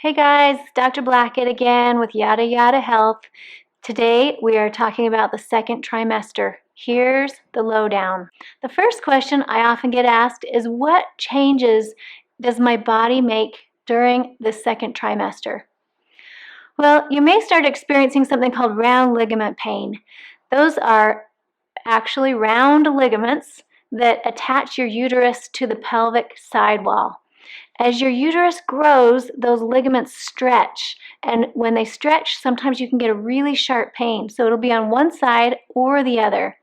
Hey guys, Dr. Blackett again with Yada Yada Health. Today we are talking about the second trimester. Here's the lowdown. The first question I often get asked is, what changes does my body make during the second trimester? Well, you may start experiencing something called round ligament pain. Those are actually round ligaments that attach your uterus to the pelvic sidewall. As your uterus grows, those ligaments stretch, and when they stretch, sometimes you can get a really sharp pain. So it'll be on one side or the other.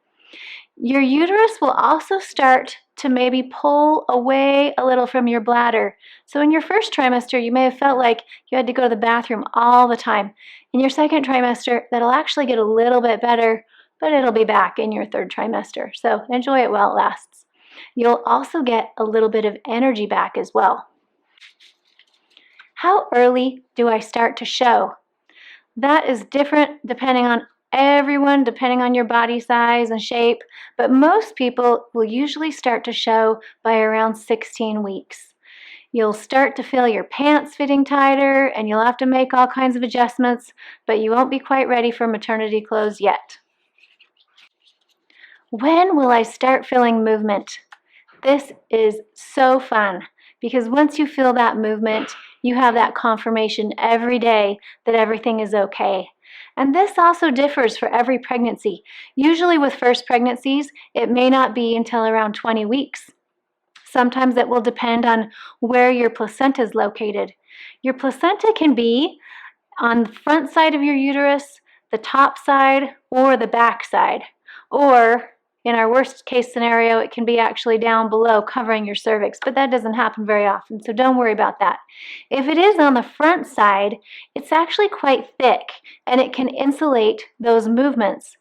Your uterus will also start to maybe pull away a little from your bladder. So in your first trimester, you may have felt like you had to go to the bathroom all the time. In your second trimester, that'll actually get a little bit better, but it'll be back in your third trimester. So enjoy it while it lasts. You'll also get a little bit of energy back as well. How early do I start to show? That is different depending on everyone, depending on your body size and shape, but most people will usually start to show by around 16 weeks. You'll start to feel your pants fitting tighter and you'll have to make all kinds of adjustments, but you won't be quite ready for maternity clothes yet. When will I start feeling movement? This is so fun because once you feel that movement, you have that confirmation every day that everything is okay. And this also differs for every pregnancy. Usually with first pregnancies, it may not be until around 20 weeks. Sometimes it will depend on where your placenta is located. Your placenta can be on the front side of your uterus, the top side, or the back side. Or in our worst case scenario, it can be actually down below covering your cervix, but that doesn't happen very often, so don't worry about that. If it is on the front side, it's actually quite thick and it can insulate those movements.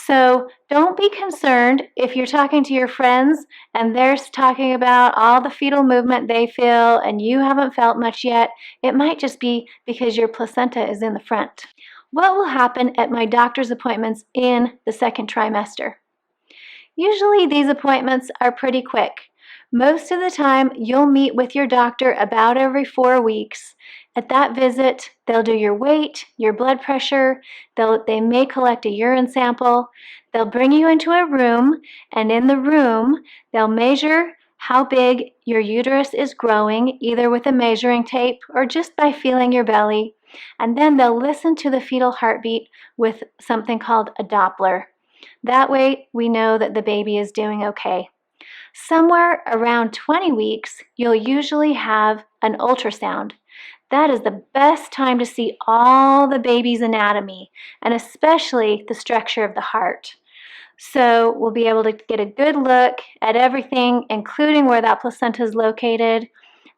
So don't be concerned if you're talking to your friends and they're talking about all the fetal movement they feel and you haven't felt much yet. It might just be because your placenta is in the front. What will happen at my doctor's appointments in the second trimester? Usually these appointments are pretty quick. Most of the time, you'll meet with your doctor about every 4 weeks. At that visit, they'll do your weight, your blood pressure, they may collect a urine sample, they'll bring you into a room, and in the room, they'll measure how big your uterus is growing, either with a measuring tape or just by feeling your belly, and then they'll listen to the fetal heartbeat with something called a Doppler. That way, we know that the baby is doing okay. Somewhere around 20 weeks, you'll usually have an ultrasound. That is the best time to see all the baby's anatomy, and especially the structure of the heart. So we'll be able to get a good look at everything, including where that placenta is located,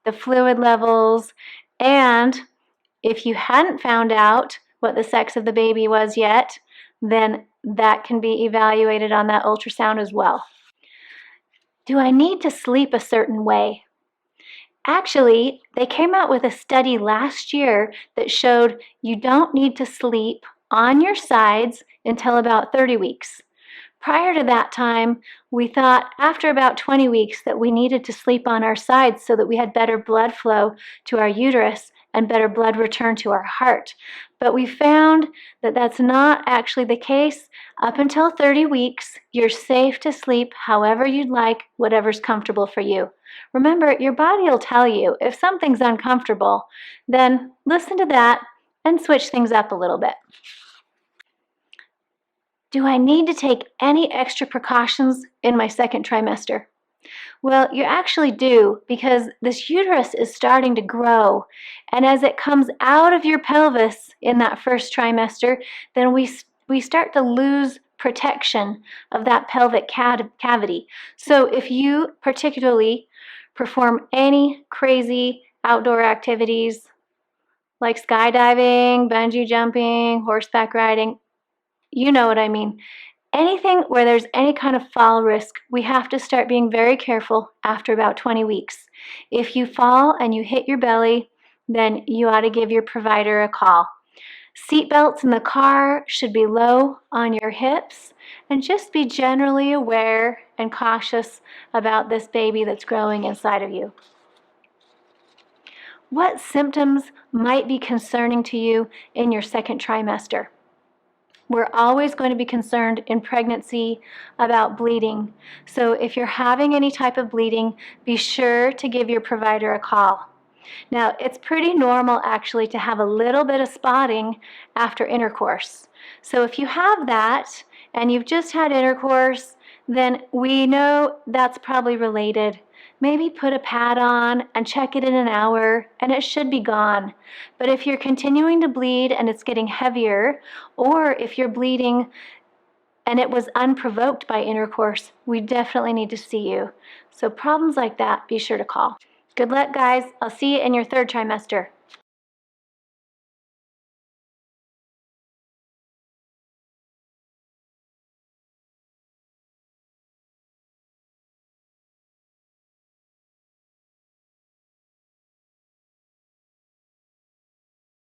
the fluid levels, and if you hadn't found out what the sex of the baby was yet, then that can be evaluated on that ultrasound as well. Do I need to sleep a certain way? Actually, they came out with a study last year that showed you don't need to sleep on your sides until about 30 weeks. Prior to that time, we thought after about 20 weeks that we needed to sleep on our sides so that we had better blood flow to our uterus and better blood return to our heart. But we found that that's not actually the case. Up until 30 weeks, you're safe to sleep however you'd like, whatever's comfortable for you. Remember, your body will tell you if something's uncomfortable, then listen to that and switch things up a little bit. Do I need to take any extra precautions in my second trimester? Well, you actually do, because this uterus is starting to grow, and as it comes out of your pelvis in that first trimester, then we start to lose protection of that pelvic cavity. So if you particularly perform any crazy outdoor activities like skydiving, bungee jumping, horseback riding, you know what I mean. Anything where there's any kind of fall risk, we have to start being very careful after about 20 weeks. If you fall and you hit your belly, then you ought to give your provider a call. Seat belts in the car should be low on your hips, and just be generally aware and cautious about this baby that's growing inside of you. what symptoms might be concerning to you in your second trimester. We're always going to be concerned in pregnancy about bleeding. So if you're having any type of bleeding, be sure to give your provider a call. Now, it's pretty normal actually to have a little bit of spotting after intercourse. So if you have that and you've just had intercourse, then we know that's probably related. Maybe put a pad on and check it in an hour and it should be gone. But if you're continuing to bleed and it's getting heavier, or if you're bleeding and it was unprovoked by intercourse, we definitely need to see you. So problems like that, be sure to call. Good luck, guys. I'll see you in your third trimester.